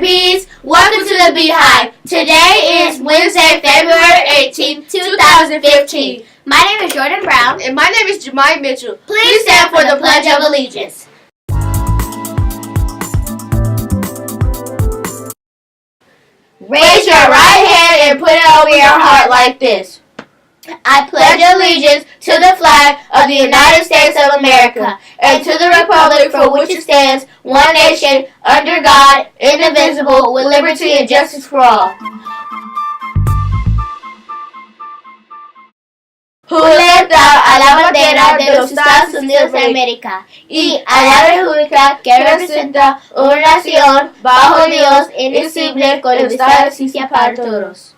Bees. Welcome to the Beehive. Today is Wednesday, February 18th, 2015. My name is Jordan Brown. And my name is Jemiah Mitchell. Please stand for the Pledge of Allegiance. Raise your right hand and put it over your heart like this. I pledge allegiance to the flag of the United States of America and to the republic for which it stands, one nation, under God, indivisible, with liberty and justice for all. Julieta a la bandera de los Estados Unidos de América y a la república que representa una nación bajo Dios indivisible con libertad y justicia para todos.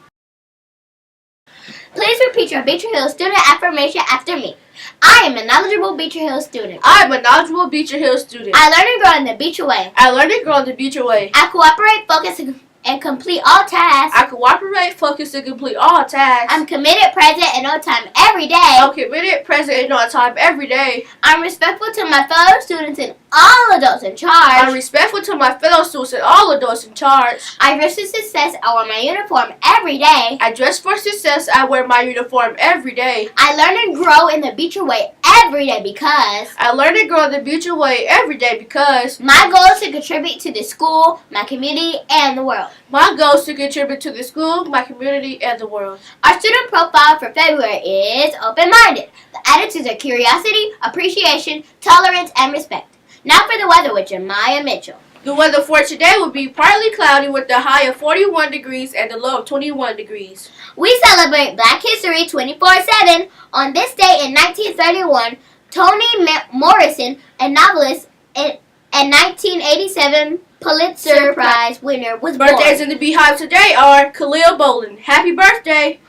Please repeat your Beecher Hill student affirmation after me. I am a knowledgeable Beecher Hill student. I am a knowledgeable Beecher Hill student. I learn and grow in the Beecher way. I learn and grow in the Beecher way. I cooperate, focus, and complete all tasks. I cooperate, focus, and complete all tasks. I'm committed, present, and on time every day. I'm committed, present, and on time every day. I'm respectful to my fellow students and all adults in charge. I'm respectful to my fellow students and all adults in charge. I dress for success. I wear my uniform every day. I dress for success. I wear my uniform every day. I learn and grow in the Beecher way every day because I learn and grow in the Beecher way every day because my goal is to contribute to the school, my community, and the world. My goal is to contribute to the school, my community, and the world. Our student profile for February is open-minded. The attitudes are curiosity, appreciation, tolerance, and respect. Now for the weather with Jemiah Mitchell. The weather for today will be partly cloudy with the high of 41 degrees and the low of 21 degrees. We celebrate Black History 24/7. On this day in 1931, Toni Morrison, a novelist and 1987 Pulitzer Prize winner, was born. Birthdays in the Beehive today are Khalil Bolin. Happy birthday!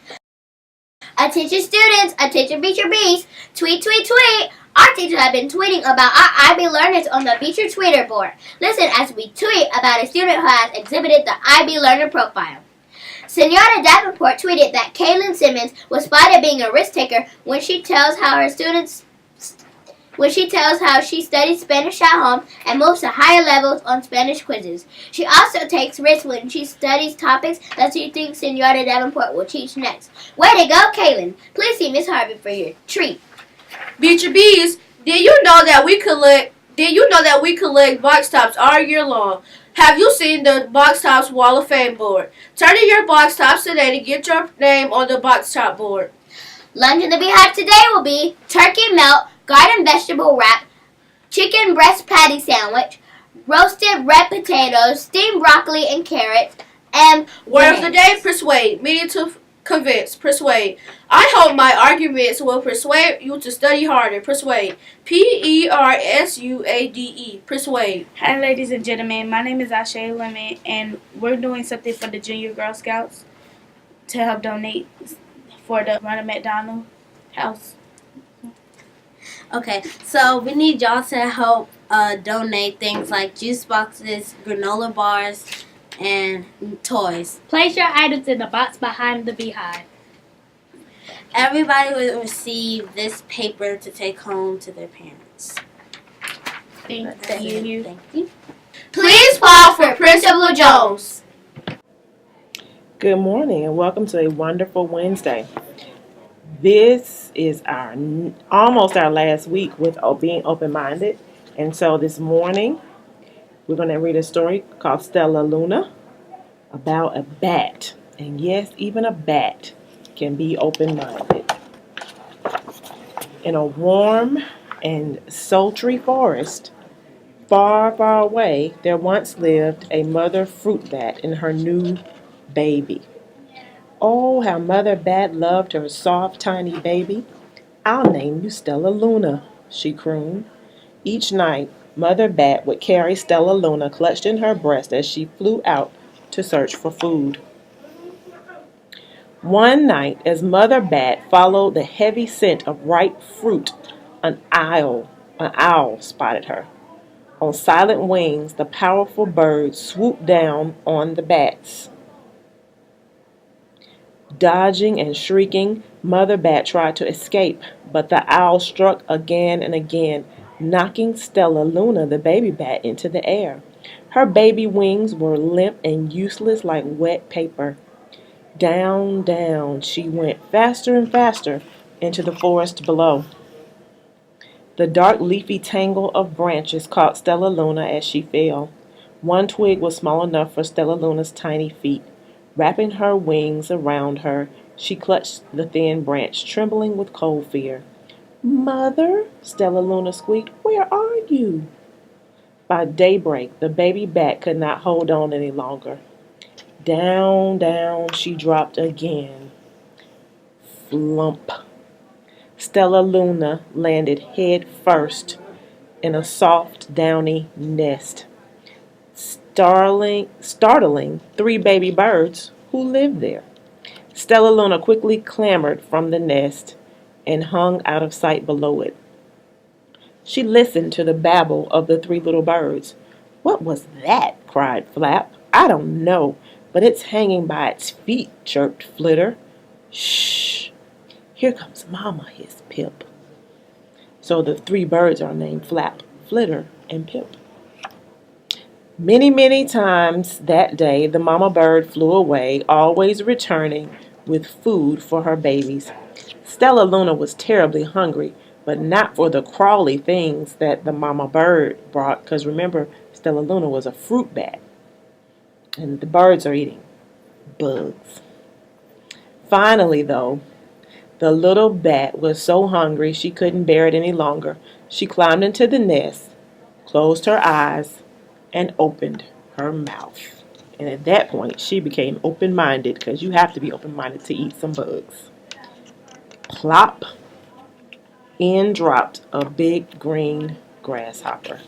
Attention students, attention Beecher Bees, tweet, tweet, tweet. Our teachers have been tweeting about our IB learners on the Beecher Twitter board. Listen as we tweet about a student who has exhibited the IB learner profile. Senora Davenport tweeted that Kaylin Simmons was spotted being a risk taker when she tells how she studies Spanish at home and moves to higher levels on Spanish quizzes. She also takes risks when she studies topics that she thinks Senora Davenport will teach next. Way to go, Kaylin! Please see Miss Harvey for your treat. Beecher Bees, did you know that we collect box tops all year long? Have you seen the Box Tops Wall of Fame board? Turn in your box tops today to get your name on the box top board. Lunch in the Beehive today will be turkey melt, garden vegetable wrap, chicken breast patty sandwich, roasted red potatoes, steamed broccoli and carrots, and word of the day, persuade, meaning to convince, persuade. I hope my arguments will persuade you to study harder. Persuade. Persuade. Persuade. Hi ladies and gentlemen, my name is Ashay Lemon and we're doing something for the Junior Girl Scouts to help donate for the Ronald McDonald House. Okay, so we need y'all to help donate things like juice boxes, granola bars, and toys. Place your items in the box behind the Beehive. Everybody will receive this paper to take home to their parents. Thank you. Thank you. please pause for Principal Jones. Good morning and welcome to a wonderful Wednesday. This is almost our last week with being open-minded, and so this morning we're going to read a story called Stella Luna about a bat. And yes, even a bat can be open-minded. In a warm and sultry forest, far, far away, there once lived a mother fruit bat and her new baby. Oh, how Mother Bat loved her soft, tiny baby. "I'll name you Stella Luna," she crooned. Each night, Mother Bat would carry Stella Luna clutched in her breast as she flew out to search for food. One night, as Mother Bat followed the heavy scent of ripe fruit, an owl spotted her. On silent wings, the powerful bird swooped down on the bats. Dodging and shrieking, Mother Bat tried to escape, but the owl struck again and again, knocking Stella Luna, the baby bat, into the air. Her baby wings were limp and useless like wet paper. Down, down she went faster and faster into the forest below. The dark leafy tangle of branches caught Stella Luna as she fell. One twig was small enough for Stella Luna's tiny feet. Wrapping her wings around her, she clutched the thin branch, trembling with cold fear. "Mother," Stella Luna squeaked, "where are you?" By daybreak, the baby bat could not hold on any longer. Down, down she dropped again. Flump. Stella Luna landed head first in a soft, downy nest, startling 3 baby birds who lived there. Stella Luna quickly clambered from the nest and hung out of sight below it. She listened to the babble of the 3 little birds. "What was that?" cried Flap. "I don't know, but it's hanging by its feet," chirped Flitter. "Shh! Here comes Mama," hissed Pip. So the 3 birds are named Flap, Flitter, and Pip. Many, many times that day the mama bird flew away, always returning with food for her babies. Stella Luna was terribly hungry, but not for the crawly things that the mama bird brought, because remember, Stella Luna was a fruit bat, and the birds are eating bugs. Finally, though, the little bat was so hungry she couldn't bear it any longer. She climbed into the nest, closed her eyes, and opened her mouth. And at that point, she became open-minded, because you have to be open-minded to eat some bugs. Plop! In dropped a big green grasshopper.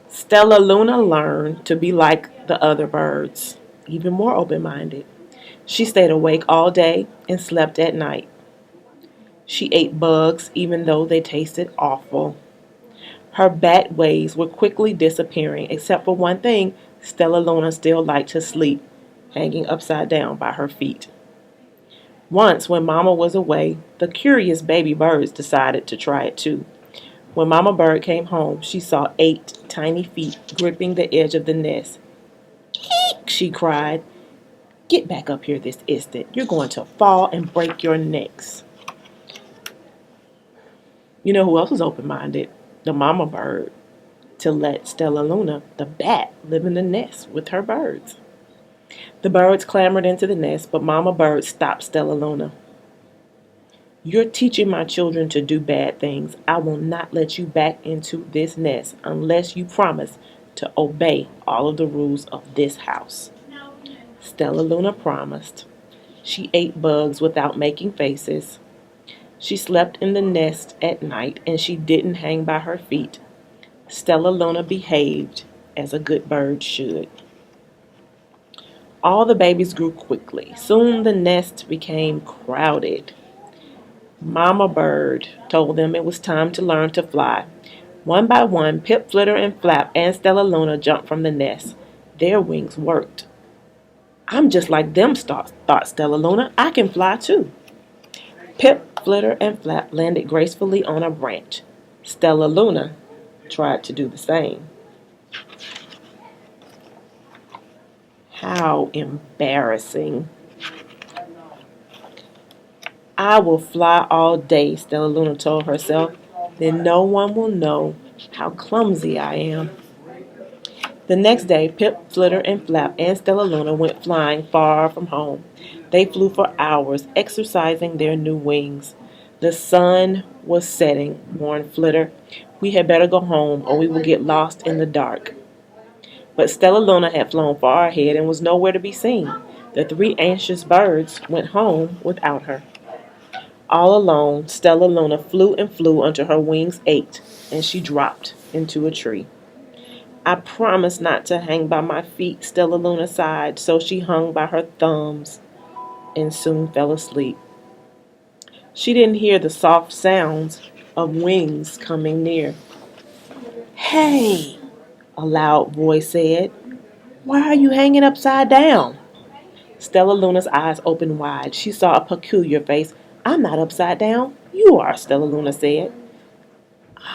Stella Luna learned to be like the other birds, even more open-minded. She stayed awake all day and slept at night. She ate bugs even though they tasted awful. Her bat ways were quickly disappearing, except for one thing: Stella Luna still liked to sleep, hanging upside down by her feet. Once, when Mama was away, the curious baby birds decided to try it too. When Mama Bird came home, she saw 8 tiny feet gripping the edge of the nest. "Eek!" she cried. "Get back up here this instant. You're going to fall and break your necks." You know who else was open-minded? The Mama Bird, to let Stella Luna, the bat, live in the nest with her birds. The birds clambered into the nest, but Mama Bird stopped Stella Luna. "You're teaching my children to do bad things. I will not let you back into this nest unless you promise to obey all of the rules of this house." Stella Luna promised. She ate bugs without making faces. She slept in the nest at night, and she didn't hang by her feet. Stella Luna behaved as a good bird should. All the babies grew quickly. Soon the nest became crowded. Mama Bird told them it was time to learn to fly. One by one, Pip, Flitter, and Flap, and Stella Luna jumped from the nest. Their wings worked. "I'm just like them," thought Stella Luna. "I can fly too." Pip, Flitter, and Flap landed gracefully on a branch. Stella Luna tried to do the same. How embarrassing. "I will fly all day," Stella Luna told herself. "Then no one will know how clumsy I am." The next day, Pip, Flitter, and Flap, and Stella Luna went flying far from home. They flew for hours, exercising their new wings. The sun was setting, warned Flitter. "We had better go home, or we will get lost in the dark." But Stella Luna had flown far ahead and was nowhere to be seen. The 3 anxious birds went home without her. All alone, Stella Luna flew and flew until her wings ached, and she dropped into a tree. "I promised not to hang by my feet," Stella Luna sighed, so she hung by her thumbs and soon fell asleep. She didn't hear the soft sounds of wings coming near. "Hey!" a loud voice said. "Why are you hanging upside down?" Stella Luna's eyes opened wide. She saw a peculiar face. "I'm not upside down. You are," Stella Luna said.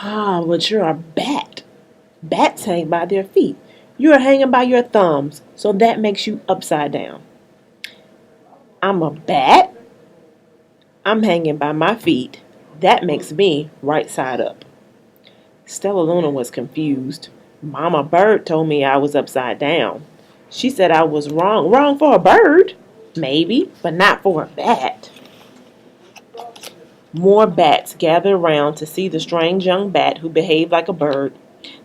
"Ah, but you're a bat." Bats hang by their feet. You are hanging by your thumbs, so that makes you upside down. I'm a bat. I'm hanging by my feet. That makes me right side up. Stella Luna was confused. Mama Bird told me I was upside down. She said I was wrong. Wrong for a bird? Maybe, but not for a bat. More bats gathered around to see the strange young bat who behaved like a bird.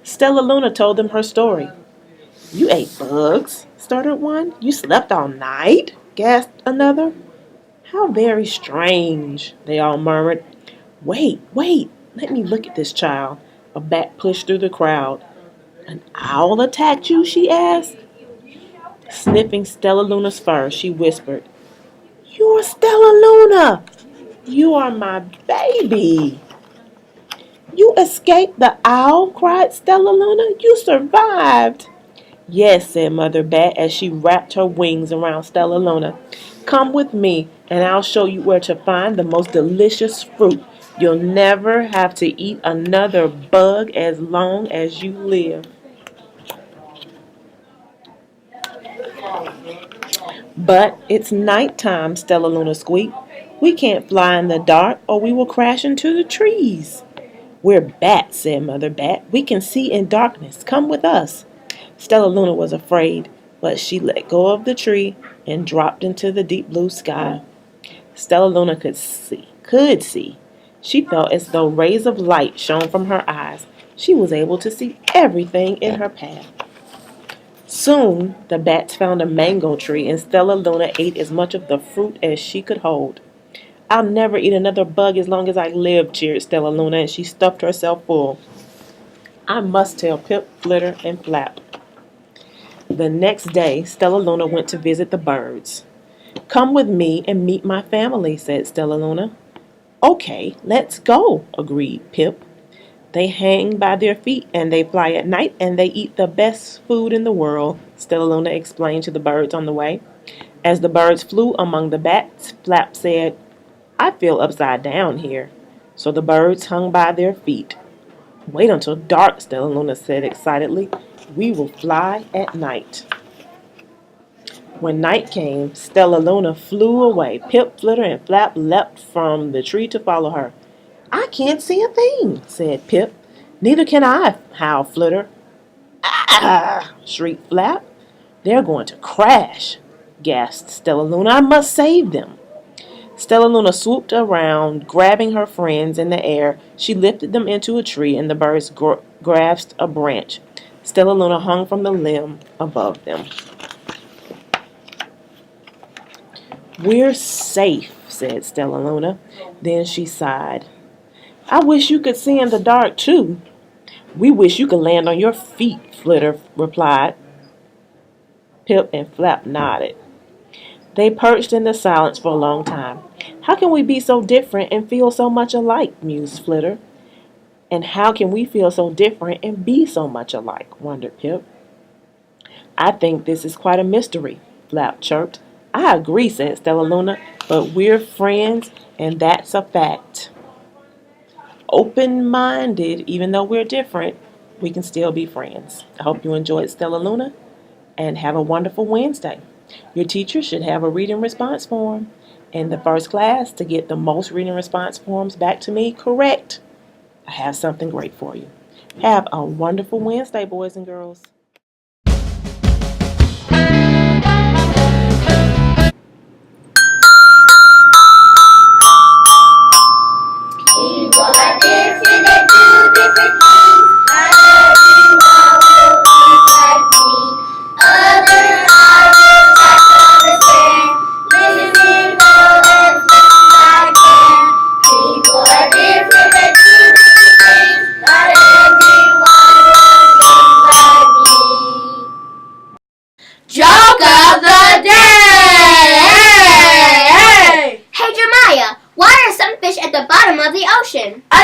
Stella Luna told them her story. You ate bugs, stuttered one. You slept all night, gasped another. How very strange, they all murmured. Wait, let me look at this child. A bat pushed through the crowd. An owl attacked you, she asked. Sniffing Stella Luna's fur, she whispered, You're Stella Luna! You are my baby! You escaped the owl, cried Stella Luna. You survived! Yes, said Mother Bat as she wrapped her wings around Stella Luna. Come with me, and I'll show you where to find the most delicious fruit. You'll never have to eat another bug as long as you live. But it's nighttime, Stella Luna squeaked. We can't fly in the dark or we will crash into the trees. We're bats, said Mother Bat. We can see in darkness. Come with us. Stella Luna was afraid, but she let go of the tree and dropped into the deep blue sky. Stella Luna could see. She felt as though rays of light shone from her eyes. She was able to see everything in her path. Soon, the bats found a mango tree, and Stella Luna ate as much of the fruit as she could hold. I'll never eat another bug as long as I live, cheered Stella Luna, and she stuffed herself full. I must tell Pip, Flitter, and Flap. The next day, Stella Luna went to visit the birds. Come with me and meet my family, said Stella Luna. Okay, let's go, agreed Pip. They hang by their feet and they fly at night and they eat the best food in the world, Stella Luna explained to the birds on the way. As the birds flew among the bats, Flap said, I feel upside down here. So the birds hung by their feet. Wait until dark, Stella Luna said excitedly. We will fly at night. When night came, Stella Luna flew away. Pip, Flitter, and Flap leapt from the tree to follow her. I can't see a thing, said Pip. Neither can I, howled Flitter. Ah! Shrieked Flap. They're going to crash, gasped Stella Luna. I must save them. Stella Luna swooped around, grabbing her friends in the air. She lifted them into a tree, and the birds grasped a branch. Stella Luna hung from the limb above them. We're safe, said Stella Luna. Then she sighed. I wish you could see in the dark, too. We wish you could land on your feet, Flitter replied. Pip and Flap nodded. They perched in the silence for a long time. How can we be so different and feel so much alike, mused Flitter. And how can we feel so different and be so much alike, wondered Pip. I think this is quite a mystery, Flap chirped. I agree, said Stella Luna, but we're friends, and that's a fact. Open-minded, even though we're different, we can still be friends. I hope you enjoyed Stella Luna, and have a wonderful Wednesday. Your teacher should have a reading response form. In the first class, to get the most reading response forms back to me correct, I have something great for you. Have a wonderful Wednesday, boys and girls. People are different and do different things. Not everyone will think like me. Others I will try to understand. Listening well as best I can. People are different and do different things. Not everyone will think like me. Joke of the day! Hey Jeremiah, why are some fish at the bottom of the ocean? I